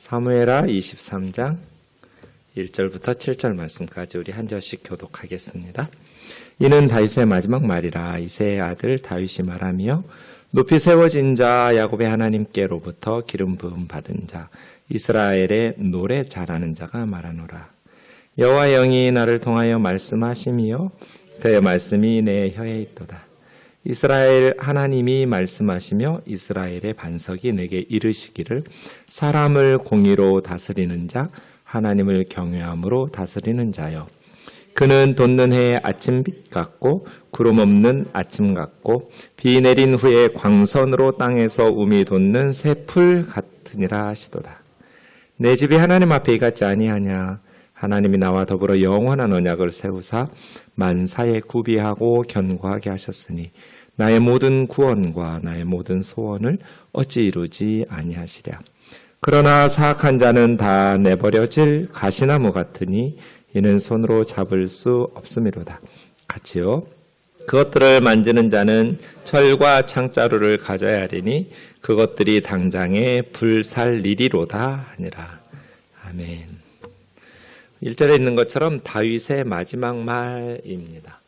사무엘하 23장 1절부터 7절 말씀까지 우리 한 절씩 교독하겠습니다. 이는 다윗의 마지막 말이라. 이새의 아들 다윗이 말하며 높이 세워진 자 야곱의 하나님께로부터 기름 부음 받은 자 이스라엘의 노래 잘하는 자가 말하노라. 여호와의 영이 나를 통하여 말씀하시며 그의 말씀이 내 혀에 있도다. 이스라엘 하나님이 말씀하시며 이스라엘의 반석이 내게 이르시기를 사람을 공의로 다스리는 자 하나님을 경외함으로 다스리는 자여. 그는 돋는 해의 아침빛 같고 구름 없는 아침 같고 비 내린 후에 광선으로 땅에서 움이 돋는 새 풀 같으니라 하시도다. 내 집이 하나님 앞에 이같지 아니하냐. 하나님이 나와 더불어 영원한 언약을 세우사 만사에 구비하고 견고하게 하셨으니 나의 모든 구원과 나의 모든 소원을 어찌 이루지 아니하시랴. 그러나 사악한 자는 다 내버려질 가시나무 같으니 이는 손으로 잡을 수 없음이로다. 같이요. 그것들을 만지는 자는 철과 창자루를 가져야 하리니 그것들이 당장에 불살리리로다 하니라. 아멘. 1절에 있는 것처럼 다윗의 마지막 말입니다.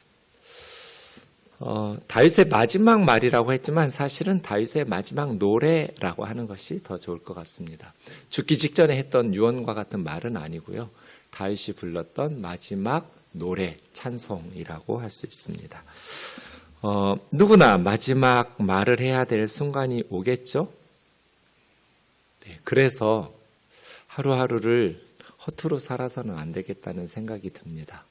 다윗의 마지막 말이라고 했지만 사실은 다윗의 마지막 노래라고 하는 것이 더 좋을 것 같습니다. 죽기 직전에 했던 유언과 같은 말은 아니고요. 다윗이 불렀던 마지막 노래, 찬송이라고 할 수 있습니다. 누구나 마지막 말을 해야 될 순간이 오겠죠? 네, 그래서 하루하루를 허투루 살아서는 안 되겠다는 생각이 듭니다.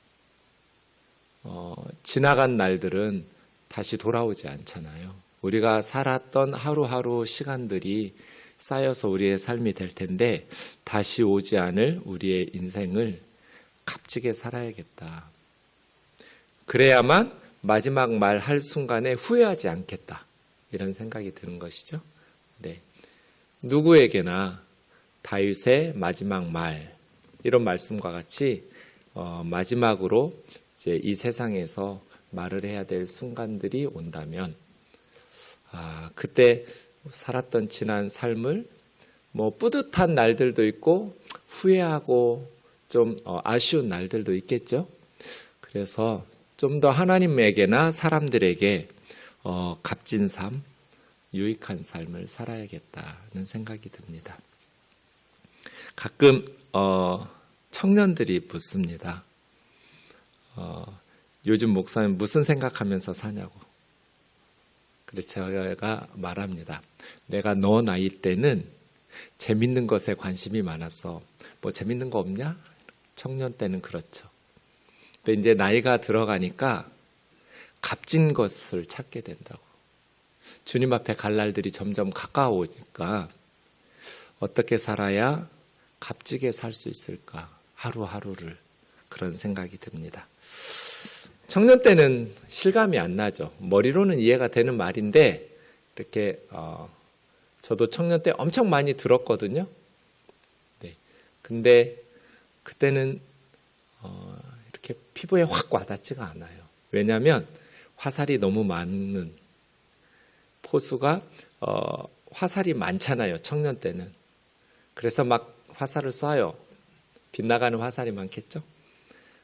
지나간 날들은 다시 돌아오지 않잖아요. 우리가 살았던 하루하루 시간들이 쌓여서 우리의 삶이 될 텐데 다시 오지 않을 우리의 인생을 값지게 살아야겠다. 그래야만 마지막 말 할 순간에 후회하지 않겠다. 이런 생각이 드는 것이죠. 네. 누구에게나 다윗의 마지막 말, 이런 말씀과 같이 마지막으로 이제 이 세상에서 말을 해야 될 순간들이 온다면 그때 살았던 지난 삶을 뿌듯한 날들도 있고 후회하고 좀 아쉬운 날들도 있겠죠. 그래서 좀 더 하나님에게나 사람들에게 값진 삶, 유익한 삶을 살아야겠다는 생각이 듭니다. 가끔 청년들이 묻습니다. 요즘 목사님 무슨 생각하면서 사냐고. 그래서 제가 말합니다. 내가 너 나이 때는 재밌는 것에 관심이 많았어. 뭐 재밌는 거 없냐? 청년 때는 그렇죠. 근데 이제 나이가 들어가니까 값진 것을 찾게 된다고. 주님 앞에 갈 날들이 점점 가까워오니까 어떻게 살아야 값지게 살 수 있을까? 하루하루를. 그런 생각이 듭니다. 청년 때는 실감이 안 나죠. 머리로는 이해가 되는 말인데 이렇게 저도 청년 때 엄청 많이 들었거든요. 네. 근데 그때는 이렇게 피부에 확 와닿지가 않아요. 왜냐하면 화살이 너무 많은 포수가 화살이 많잖아요. 청년 때는. 그래서 막 화살을 쏴요. 빗나가는 화살이 많겠죠?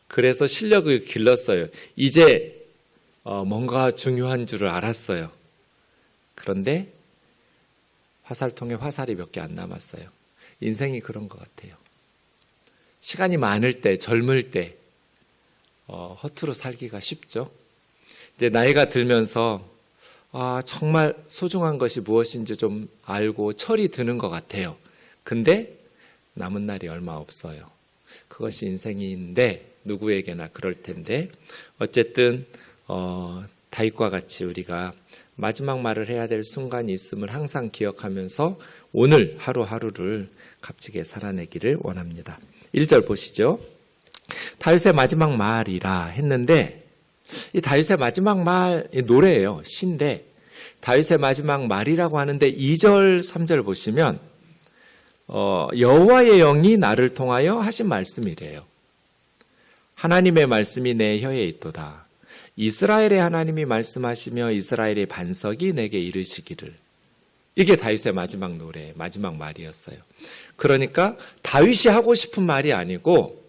그래서 실력을 길렀어요. 이제 뭔가 중요한 줄을 알았어요. 그런데 화살통에 화살이 몇 개 안 남았어요. 인생이 그런 것 같아요. 시간이 많을 때, 젊을 때 허투루 살기가 쉽죠. 이제 나이가 들면서 정말 소중한 것이 무엇인지 좀 알고 철이 드는 것 같아요. 근데 남은 날이 얼마 없어요. 그것이 인생인데 누구에게나 그럴 텐데 어쨌든 다윗과 같이 우리가 마지막 말을 해야 될 순간이 있음을 항상 기억하면서 오늘 하루하루를 값지게 살아내기를 원합니다. 1절 보시죠. 다윗의 마지막 말이라 했는데 이 다윗의 마지막 말 노래예요. 시인데 다윗의 마지막 말이라고 하는데 2절 3절 보시면 여호와의 영이 나를 통하여 하신 말씀이래요. 하나님의 말씀이 내 혀에 있도다. 이스라엘의 하나님이 말씀하시며 이스라엘의 반석이 내게 이르시기를. 이게 다윗의 마지막 노래, 마지막 말이었어요. 그러니까 다윗이 하고 싶은 말이 아니고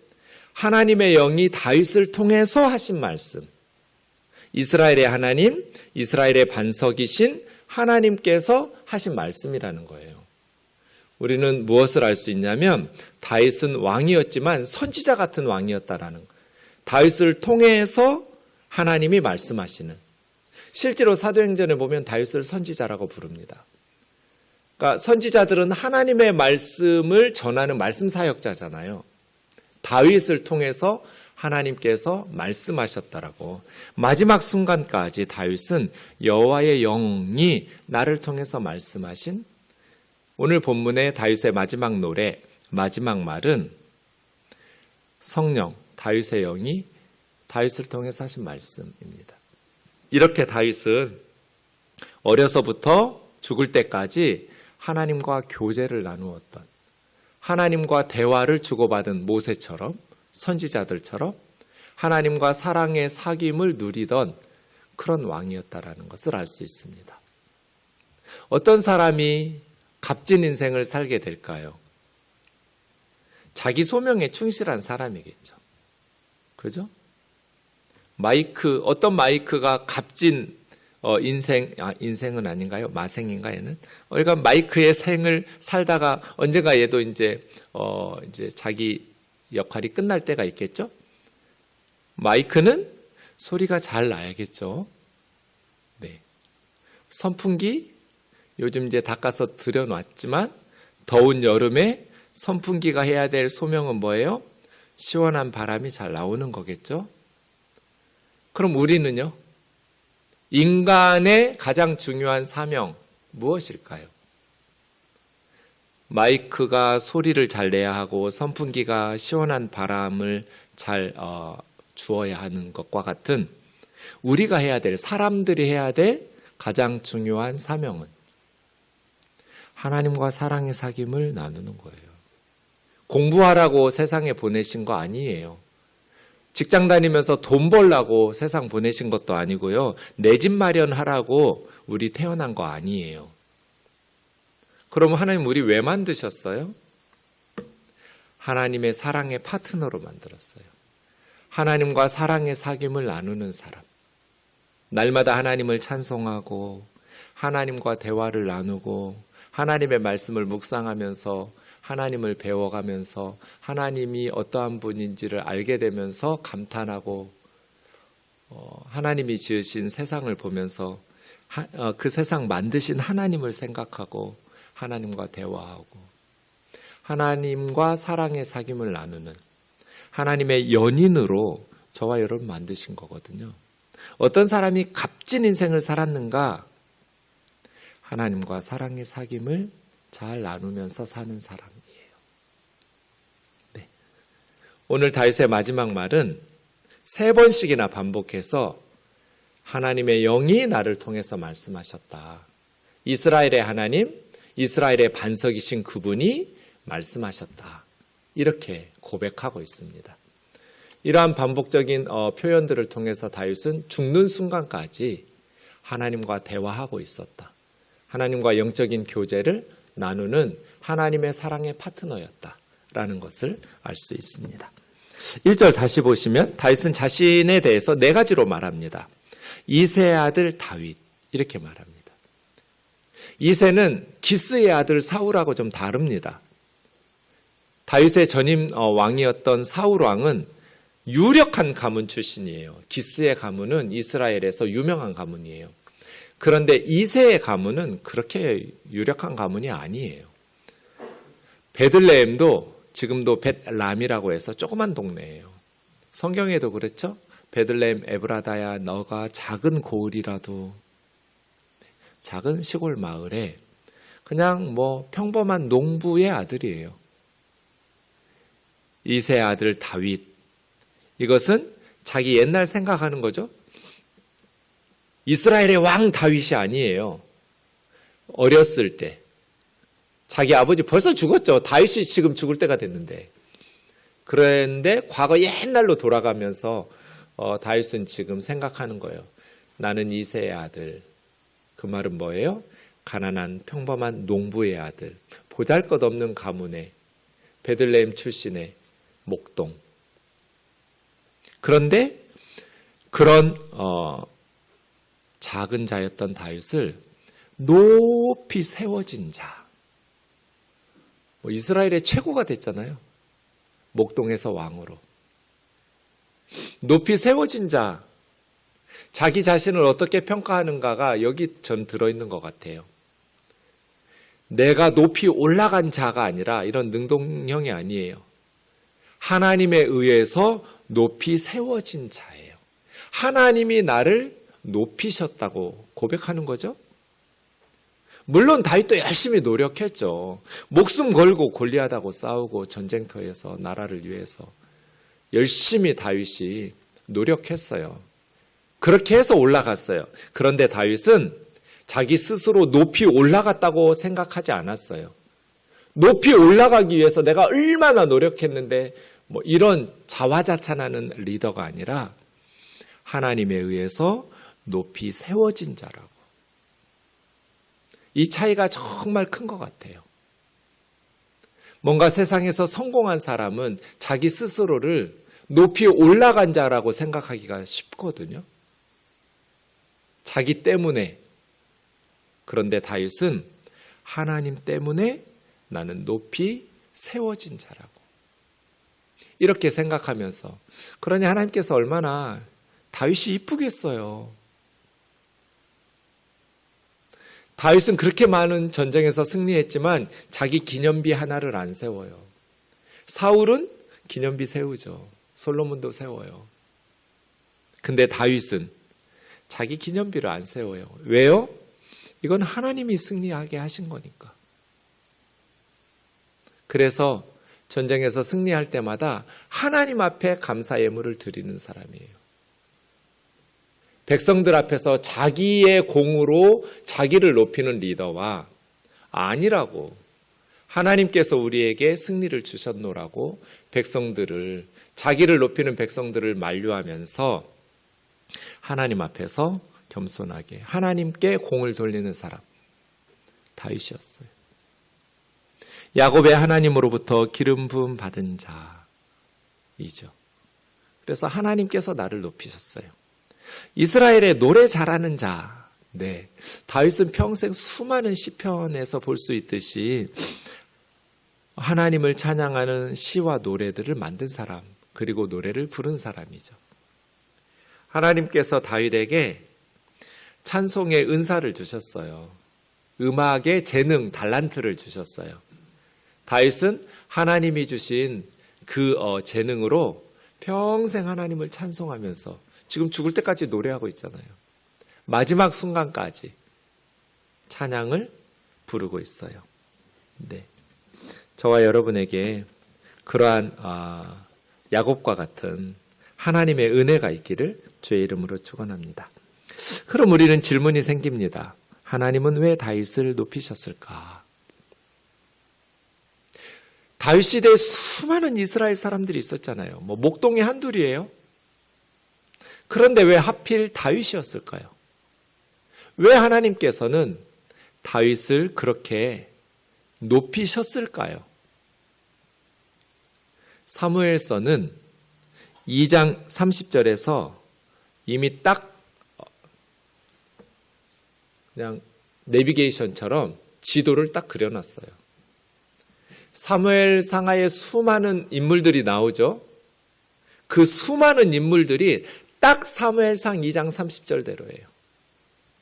하나님의 영이 다윗을 통해서 하신 말씀. 이스라엘의 하나님, 이스라엘의 반석이신 하나님께서 하신 말씀이라는 거예요. 우리는 무엇을 알 수 있냐면 다윗은 왕이었지만 선지자 같은 왕이었다라는 거. 다윗을 통해서 하나님이 말씀하시는. 실제로 사도행전에 보면 다윗을 선지자라고 부릅니다. 그러니까 선지자들은 하나님의 말씀을 전하는 말씀 사역자잖아요. 다윗을 통해서 하나님께서 말씀하셨다라고. 마지막 순간까지 다윗은 여호와의 영이 나를 통해서 말씀하신, 오늘 본문의 다윗의 마지막 노래, 마지막 말은 성령, 다윗의 영이 다윗을 통해서 하신 말씀입니다. 이렇게 다윗은 어려서부터 죽을 때까지 하나님과 교제를 나누었던, 하나님과 대화를 주고받은 모세처럼, 선지자들처럼 하나님과 사랑의 사귐을 누리던 그런 왕이었다라는 것을 알 수 있습니다. 어떤 사람이 값진 인생을 살게 될까요? 자기 소명에 충실한 사람이겠죠. 그죠? 어떤 마이크가 값진 인생은 아닌가요? 마생인가 얘는? 그러니까 마이크의 생을 살다가 언젠가 얘도 이제 자기 역할이 끝날 때가 있겠죠? 마이크는 소리가 잘 나야겠죠. 네. 선풍기 요즘 이제 닦아서 들여놨지만 더운 여름에 선풍기가 해야 될 소명은 뭐예요? 시원한 바람이 잘 나오는 거겠죠? 그럼 우리는요? 인간의 가장 중요한 사명 무엇일까요? 마이크가 소리를 잘 내야 하고 선풍기가 시원한 바람을 잘 주어야 하는 것과 같은 우리가 해야 될, 사람들이 해야 될 가장 중요한 사명은 하나님과 사랑의 사귐을 나누는 거예요. 공부하라고 세상에 보내신 거 아니에요. 직장 다니면서 돈 벌라고 세상 보내신 것도 아니고요. 내 집 마련하라고 우리 태어난 거 아니에요. 그러면 하나님 우리 왜 만드셨어요? 하나님의 사랑의 파트너로 만들었어요. 하나님과 사랑의 사귐을 나누는 사람. 날마다 하나님을 찬송하고 하나님과 대화를 나누고 하나님의 말씀을 묵상하면서 하나님을 배워가면서 하나님이 어떠한 분인지를 알게 되면서 감탄하고 하나님이 지으신 세상을 보면서 그 세상 만드신 하나님을 생각하고 하나님과 대화하고 하나님과 사랑의 사귐을 나누는 하나님의 연인으로 저와 여러분 만드신 거거든요. 어떤 사람이 값진 인생을 살았는가? 하나님과 사랑의 사귐을 잘 나누면서 사는 사람이에요. 네. 오늘 다윗의 마지막 말은 3번씩이나 반복해서 하나님의 영이 나를 통해서 말씀하셨다. 이스라엘의 하나님, 이스라엘의 반석이신 그분이 말씀하셨다. 이렇게 고백하고 있습니다. 이러한 반복적인 표현들을 통해서 다윗은 죽는 순간까지 하나님과 대화하고 있었다. 하나님과 영적인 교제를 나누는 하나님의 사랑의 파트너였다라는 것을 알 수 있습니다. 1절 다시 보시면 다윗은 자신에 대해서 4가지로 말합니다. 이새의 아들 다윗 이렇게 말합니다. 이새는 기스의 아들 사울하고 좀 다릅니다. 다윗의 전임 왕이었던 사울 왕은 유력한 가문 출신이에요. 기스의 가문은 이스라엘에서 유명한 가문이에요. 그런데 이새의 가문은 그렇게 유력한 가문이 아니에요. 베들레헴도 지금도 벳람이라고 해서 조그만 동네예요. 성경에도 그렇죠. 베들레헴 에브라다야 너가 작은 고을이라도, 작은 시골 마을에 그냥 평범한 농부의 아들이에요. 이새의 아들 다윗. 이것은 자기 옛날 생각하는 거죠. 이스라엘의 왕 다윗이 아니에요. 어렸을 때 자기 아버지 벌써 죽었죠. 다윗이 지금 죽을 때가 됐는데. 그런데 과거 옛날로 돌아가면서 다윗은 지금 생각하는 거예요. 나는 이새의 아들. 그 말은 뭐예요? 가난한 평범한 농부의 아들, 보잘것없는 가문의 베들레헴 출신의 목동. 그런데 그런 작은 자였던 다윗을 높이 세워진 자, 이스라엘의 최고가 됐잖아요. 목동에서 왕으로. 높이 세워진 자, 자기 자신을 어떻게 평가하는가가 여기 전 들어있는 것 같아요. 내가 높이 올라간 자가 아니라 이런 능동형이 아니에요. 하나님에 의해서 높이 세워진 자예요. 하나님이 나를 높이셨다고 고백하는 거죠. 물론 다윗도 열심히 노력했죠. 목숨 걸고 골리앗하고 싸우고 전쟁터에서 나라를 위해서 열심히 다윗이 노력했어요. 그렇게 해서 올라갔어요. 그런데 다윗은 자기 스스로 높이 올라갔다고 생각하지 않았어요. 높이 올라가기 위해서 내가 얼마나 노력했는데 이런 자화자찬하는 리더가 아니라 하나님에 의해서 높이 세워진 자라고. 이 차이가 정말 큰 것 같아요. 뭔가 세상에서 성공한 사람은 자기 스스로를 높이 올라간 자라고 생각하기가 쉽거든요. 자기 때문에. 그런데 다윗은 하나님 때문에 나는 높이 세워진 자라고. 이렇게 생각하면서, 그러니 하나님께서 얼마나 다윗이 이쁘겠어요. 다윗은 그렇게 많은 전쟁에서 승리했지만 자기 기념비 하나를 안 세워요. 사울은 기념비 세우죠. 솔로몬도 세워요. 근데 다윗은 자기 기념비를 안 세워요. 왜요? 이건 하나님이 승리하게 하신 거니까. 그래서 전쟁에서 승리할 때마다 하나님 앞에 감사 예물을 드리는 사람이에요. 백성들 앞에서 자기의 공으로 자기를 높이는 리더와 아니라고, 하나님께서 우리에게 승리를 주셨노라고 백성들을, 자기를 높이는 백성들을 만류하면서 하나님 앞에서 겸손하게 하나님께 공을 돌리는 사람, 다윗이었어요. 야곱의 하나님으로부터 기름 부음 받은 자이죠. 그래서 하나님께서 나를 높이셨어요. 이스라엘의 노래 잘하는 자, 네, 다윗은 평생 수많은 시편에서 볼 수 있듯이 하나님을 찬양하는 시와 노래들을 만든 사람, 그리고 노래를 부른 사람이죠. 하나님께서 다윗에게 찬송의 은사를 주셨어요. 음악의 재능, 달란트를 주셨어요. 다윗은 하나님이 주신 그 재능으로 평생 하나님을 찬송하면서 지금 죽을 때까지 노래하고 있잖아요. 마지막 순간까지 찬양을 부르고 있어요. 네, 저와 여러분에게 그러한 야곱과 같은 하나님의 은혜가 있기를 주의 이름으로 축원합니다. 그럼 우리는 질문이 생깁니다. 하나님은 왜 다윗을 높이셨을까? 다윗 시대에 수많은 이스라엘 사람들이 있었잖아요. 목동이 한둘이에요. 그런데 왜 하필 다윗이었을까요? 왜 하나님께서는 다윗을 그렇게 높이셨을까요? 사무엘서는 2장 30절에서 이미 딱 그냥 내비게이션처럼 지도를 딱 그려놨어요. 사무엘 상하에 수많은 인물들이 나오죠. 그 수많은 인물들이 딱 사무엘상 2장 30절대로예요.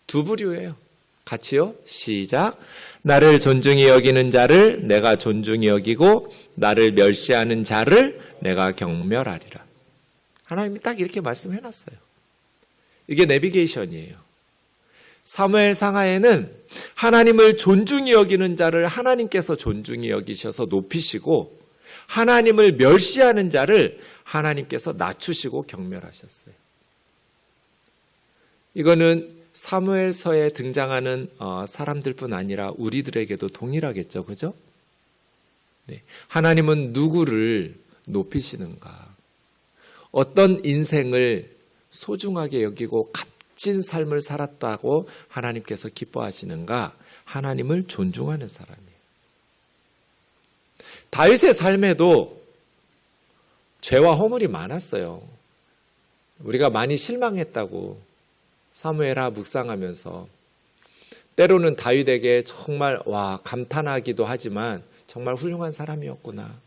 두 부류예요. 같이요. 시작. 나를 존중히 여기는 자를 내가 존중히 여기고 나를 멸시하는 자를 내가 경멸하리라. 하나님이 딱 이렇게 말씀해놨어요. 이게 내비게이션이에요. 사무엘 상하에는 하나님을 존중히 여기는 자를 하나님께서 존중히 여기셔서 높이시고 하나님을 멸시하는 자를 하나님께서 낮추시고 경멸하셨어요. 이거는 사무엘서에 등장하는 사람들뿐 아니라 우리들에게도 동일하겠죠. 그죠? 네. 하나님은 누구를 높이시는가? 어떤 인생을 소중하게 여기고 값진 삶을 살았다고 하나님께서 기뻐하시는가? 하나님을 존중하는 사람이에요. 다윗의 삶에도 죄와 허물이 많았어요. 우리가 많이 실망했다고 사무엘하 묵상하면서 때로는 다윗에게 정말 감탄하기도 하지만 정말 훌륭한 사람이었구나.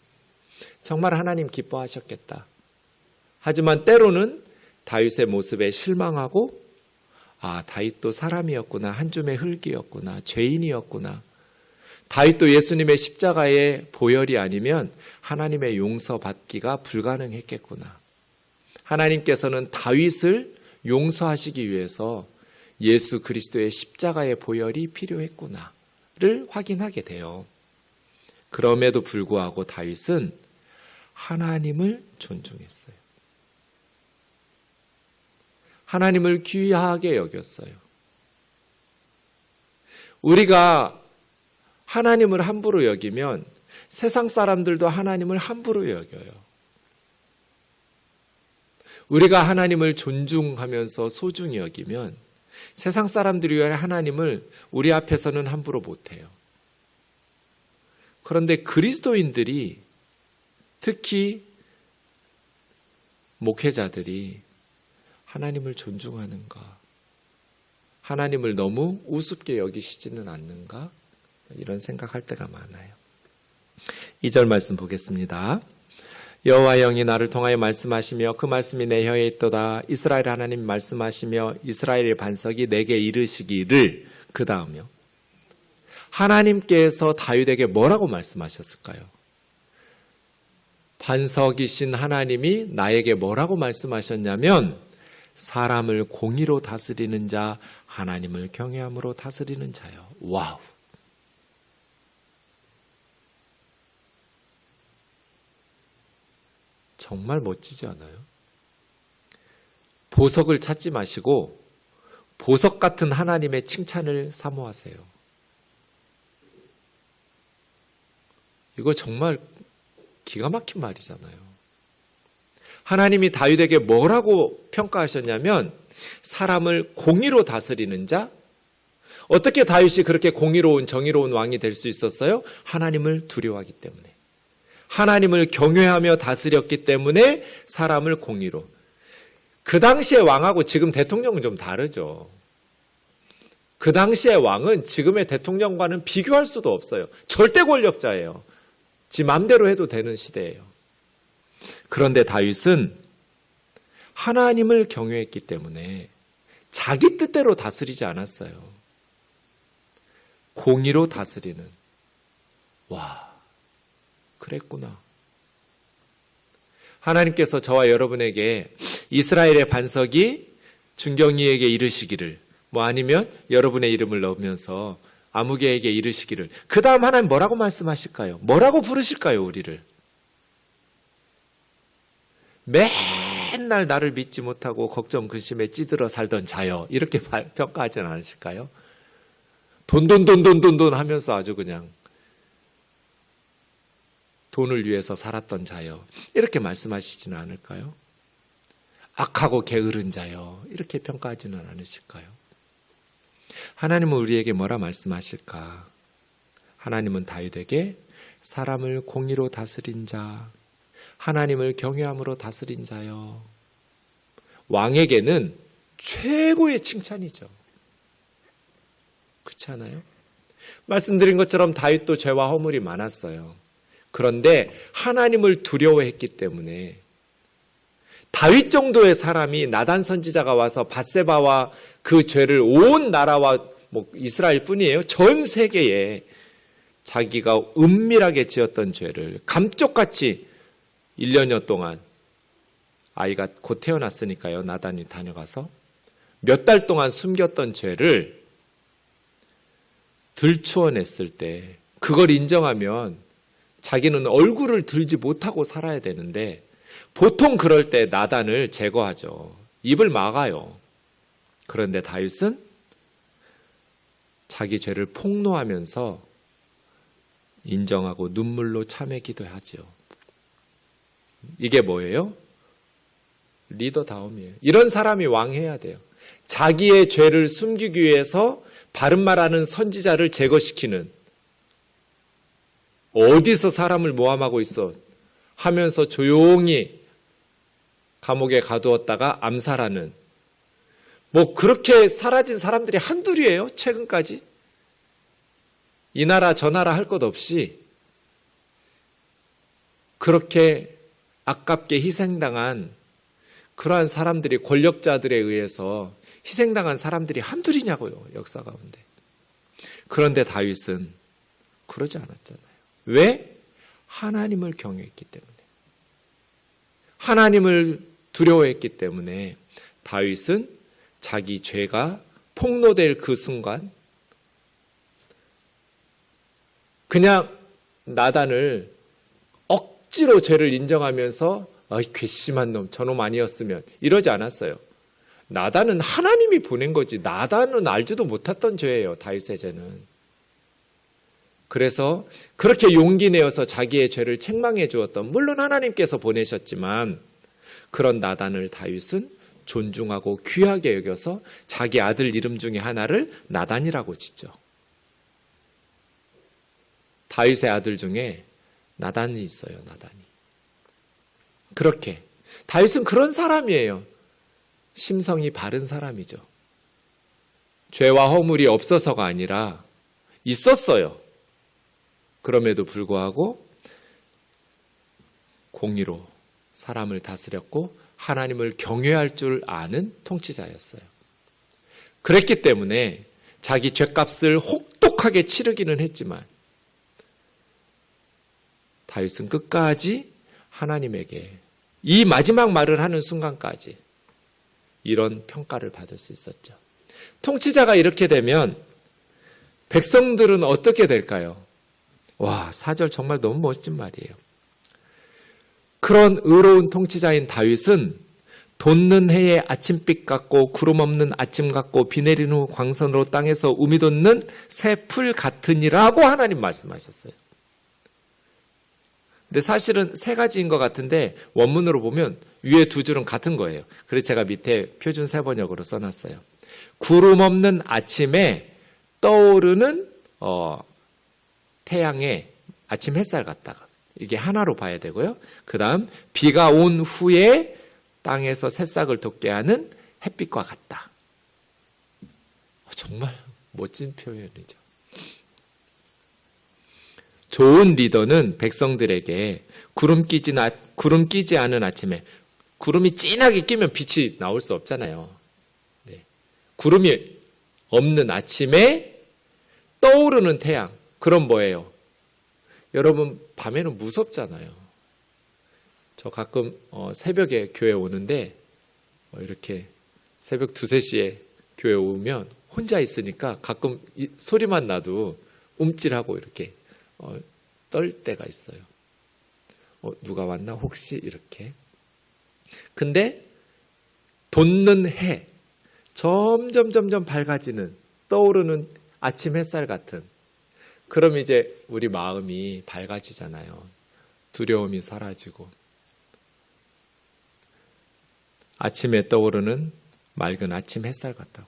정말 하나님 기뻐하셨겠다. 하지만 때로는 다윗의 모습에 실망하고 다윗도 사람이었구나. 한 줌의 흙이었구나. 죄인이었구나. 다윗도 예수님의 십자가의 보혈이 아니면 하나님의 용서받기가 불가능했겠구나. 하나님께서는 다윗을 용서하시기 위해서 예수 그리스도의 십자가의 보혈이 필요했구나를 확인하게 돼요. 그럼에도 불구하고 다윗은 하나님을 존중했어요. 하나님을 귀하게 여겼어요. 우리가 하나님을 함부로 여기면 세상 사람들도 하나님을 함부로 여겨요. 우리가 하나님을 존중하면서 소중히 여기면 세상 사람들이 하나님을 우리 앞에서는 함부로 못해요. 그런데 그리스도인들이, 특히 목회자들이 하나님을 존중하는가? 하나님을 너무 우습게 여기시지는 않는가? 이런 생각할 때가 많아요. 2절 말씀 보겠습니다. 여호와의 영이 나를 통하여 말씀하시며 그 말씀이 내 혀에 있도다. 이스라엘 하나님 말씀하시며 이스라엘의 반석이 내게 이르시기를. 그 다음요. 하나님께서 다윗에게 뭐라고 말씀하셨을까요? 반석이신 하나님이 나에게 뭐라고 말씀하셨냐면 사람을 공의로 다스리는 자, 하나님을 경외함으로 다스리는 자요. 와우. 정말 멋지지 않아요? 보석을 찾지 마시고 보석 같은 하나님의 칭찬을 사모하세요. 이거 정말 기가 막힌 말이잖아요. 하나님이 다윗에게 뭐라고 평가하셨냐면 사람을 공의로 다스리는 자. 어떻게 다윗이 그렇게 공의로운 정의로운 왕이 될 수 있었어요? 하나님을 두려워하기 때문에. 하나님을 경외하며 다스렸기 때문에 사람을 공의로. 그 당시의 왕하고 지금 대통령은 좀 다르죠. 그 당시의 왕은 지금의 대통령과는 비교할 수도 없어요. 절대 권력자예요. 지 맘대로 해도 되는 시대예요. 그런데 다윗은 하나님을 경외했기 때문에 자기 뜻대로 다스리지 않았어요. 공의로 다스리는. 와, 그랬구나. 하나님께서 저와 여러분에게 이스라엘의 반석이 중경이에게 이르시기를, 아니면 여러분의 이름을 넣으면서 아무개에게 이르시기를. 그 다음 하나님 뭐라고 말씀하실까요? 뭐라고 부르실까요, 우리를? 맨날 나를 믿지 못하고 걱정 근심에 찌들어 살던 자여, 이렇게 평가하진 않으실까요? 돈 하면서 아주 그냥 돈을 위해서 살았던 자여, 이렇게 말씀하시지는 않을까요? 악하고 게으른 자여, 이렇게 평가하지는 않으실까요? 하나님은 우리에게 뭐라 말씀하실까? 하나님은 다윗에게 사람을 공의로 다스린 자, 하나님을 경외함으로 다스린 자여. 왕에게는 최고의 칭찬이죠. 그렇지 않아요? 말씀드린 것처럼 다윗도 죄와 허물이 많았어요. 그런데 하나님을 두려워했기 때문에 다윗 정도의 사람이, 나단 선지자가 와서 밧세바와 그 죄를 온 나라와 이스라엘 뿐이에요. 전 세계에 자기가 은밀하게 지었던 죄를 감쪽같이 1년여 동안, 아이가 곧 태어났으니까요, 나단이 다녀가서 몇 달 동안 숨겼던 죄를 들추어냈을 때 그걸 인정하면 자기는 얼굴을 들지 못하고 살아야 되는데 보통 그럴 때 나단을 제거하죠. 입을 막아요. 그런데 다윗은 자기 죄를 폭로하면서 인정하고 눈물로 참회기도 하죠. 이게 뭐예요? 리더다움이에요. 이런 사람이 왕해야 돼요. 자기의 죄를 숨기기 위해서 바른 말하는 선지자를 제거시키는, 어디서 사람을 모함하고 있어 하면서 조용히 감옥에 가두었다가 암살하는, 뭐 그렇게 사라진 사람들이 한둘이에요. 최근까지 이 나라 저 나라 할 것 없이 그렇게 아깝게 희생당한 그러한 사람들이, 권력자들에 의해서 희생당한 사람들이 한둘이냐고요, 역사 가운데. 그런데 다윗은 그러지 않았잖아요. 왜? 하나님을 경외했기 때문에, 하나님을 두려워했기 때문에 다윗은 자기 죄가 폭로될 그 순간 그냥 나단을 억지로 죄를 인정하면서 괘씸한 놈, 저놈 아니었으면, 이러지 않았어요. 나단은 하나님이 보낸 거지, 나단은 알지도 못했던 죄예요, 다윗의 죄는. 그래서 그렇게 용기 내어서 자기의 죄를 책망해 주었던, 물론 하나님께서 보내셨지만 그런 나단을 다윗은 존중하고 귀하게 여겨서 자기 아들 이름 중에 하나를 나단이라고 짓죠. 다윗의 아들 중에 나단이 있어요, 나단이. 그렇게 다윗은 그런 사람이에요. 심성이 바른 사람이죠. 죄와 허물이 없어서가 아니라 있었어요. 그럼에도 불구하고 공의로 사람을 다스렸고 하나님을 경외할 줄 아는 통치자였어요. 그랬기 때문에 자기 죄값을 혹독하게 치르기는 했지만 다윗은 끝까지 하나님에게 이 마지막 말을 하는 순간까지 이런 평가를 받을 수 있었죠. 통치자가 이렇게 되면 백성들은 어떻게 될까요? 와, 4절 정말 너무 멋진 말이에요. 그런 의로운 통치자인 다윗은 돋는 해의 아침빛 같고 구름 없는 아침 같고 비 내린 후 광선으로 땅에서 우미 돋는 새 풀 같으니라고 하나님 말씀하셨어요. 근데 사실은 세 가지인 것 같은데 원문으로 보면 위에 두 줄은 같은 거예요. 그래서 제가 밑에 표준 세번역으로 써놨어요. 구름 없는 아침에 떠오르는 태양의 아침 햇살 같다가, 이게 하나로 봐야 되고요. 그 다음 비가 온 후에 땅에서 새싹을 돋게 하는 햇빛과 같다. 정말 멋진 표현이죠. 좋은 리더는 백성들에게 구름 끼지 않은 아침에, 구름이 진하게 끼면 빛이 나올 수 없잖아요. 네. 구름이 없는 아침에 떠오르는 태양, 그럼 뭐예요? 여러분, 밤에는 무섭잖아요. 저 가끔 새벽에 교회 오는데 이렇게 새벽 2, 3시에 교회 오면 혼자 있으니까 가끔 소리만 나도 움찔하고 이렇게 떨 때가 있어요. 누가 왔나 혹시 이렇게. 근데 돋는 해, 점점 밝아지는, 떠오르는 아침 햇살 같은, 그럼 이제 우리 마음이 밝아지잖아요. 두려움이 사라지고. 아침에 떠오르는 맑은 아침 햇살 같다고.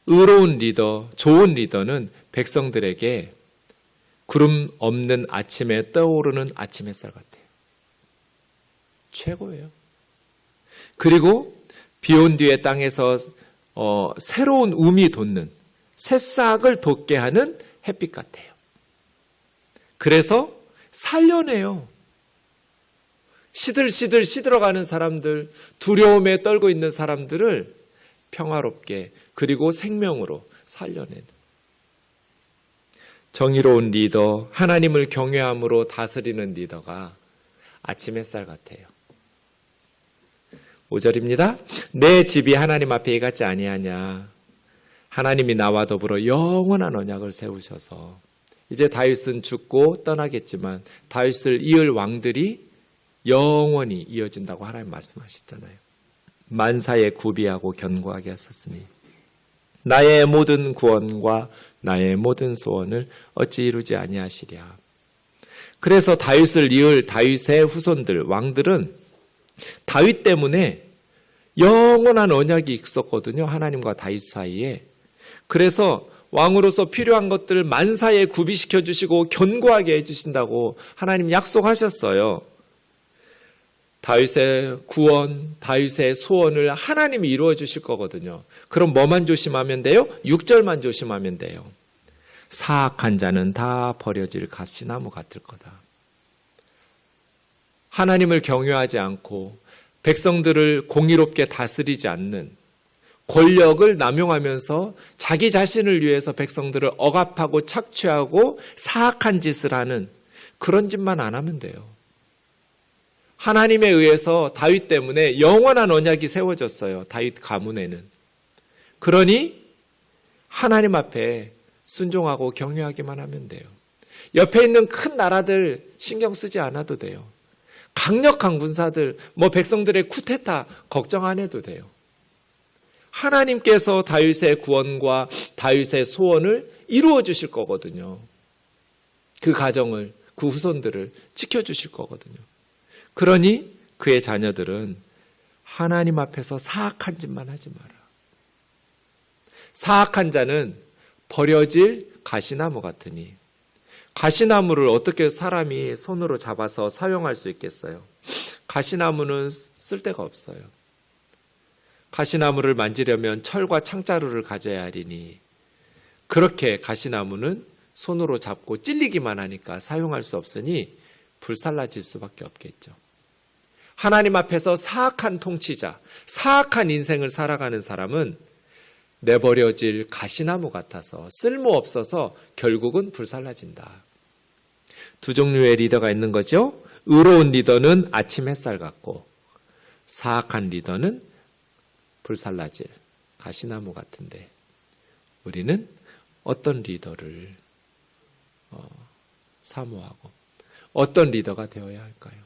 의로운 리더, 좋은 리더는 백성들에게 구름 없는 아침에 떠오르는 아침 햇살 같아요. 최고예요. 그리고 비 온 뒤에 땅에서 새로운 움이 돋는, 새싹을 돋게 하는 햇빛 같아요. 그래서 살려내요. 시들시들 시들어가는 사람들, 두려움에 떨고 있는 사람들을 평화롭게, 그리고 생명으로 살려내는 정의로운 리더, 하나님을 경외함으로 다스리는 리더가 아침 햇살 같아요. 5절입니다. 내 집이 하나님 앞에 이같지 아니하냐. 하나님이 나와 더불어 영원한 언약을 세우셔서, 이제 다윗은 죽고 떠나겠지만 다윗을 이을 왕들이 영원히 이어진다고 하나님 말씀하셨잖아요. 만사에 구비하고 견고하게 하셨으니 나의 모든 구원과 나의 모든 소원을 어찌 이루지 아니하시랴. 그래서 다윗을 이을 다윗의 후손들, 왕들은 다윗 때문에 영원한 언약이 있었거든요. 하나님과 다윗 사이에. 그래서 왕으로서 필요한 것들을 만사에 구비시켜 주시고 견고하게 해주신다고 하나님 약속하셨어요. 다윗의 구원, 다윗의 소원을 하나님이 이루어 주실 거거든요. 그럼 뭐만 조심하면 돼요? 6절만 조심하면 돼요. 사악한 자는 다 버려질 가시나무 같을 거다. 하나님을 경외하지 않고 백성들을 공의롭게 다스리지 않는, 권력을 남용하면서 자기 자신을 위해서 백성들을 억압하고 착취하고 사악한 짓을 하는 그런 짓만 안 하면 돼요. 하나님에 의해서 다윗 때문에 영원한 언약이 세워졌어요. 다윗 가문에는. 그러니 하나님 앞에 순종하고 경외하기만 하면 돼요. 옆에 있는 큰 나라들 신경 쓰지 않아도 돼요. 강력한 군사들, 백성들의 쿠데타 걱정 안 해도 돼요. 하나님께서 다윗의 구원과 다윗의 소원을 이루어 주실 거거든요. 그 가정을, 그 후손들을 지켜주실 거거든요. 그러니 그의 자녀들은 하나님 앞에서 사악한 짓만 하지 마라. 사악한 자는 버려질 가시나무 같으니, 가시나무를 어떻게 사람이 손으로 잡아서 사용할 수 있겠어요? 가시나무는 쓸데가 없어요. 가시나무를 만지려면 철과 창자루를 가져야 하리니, 그렇게 가시나무는 손으로 잡고 찔리기만 하니까 사용할 수 없으니 불살라질 수밖에 없겠죠. 하나님 앞에서 사악한 통치자, 사악한 인생을 살아가는 사람은 내버려질 가시나무 같아서 쓸모없어서 결국은 불살라진다. 두 종류의 리더가 있는 거죠. 의로운 리더는 아침 햇살 같고, 사악한 리더는 불살라질 가시나무 같은데, 우리는 어떤 리더를 사모하고 어떤 리더가 되어야 할까요?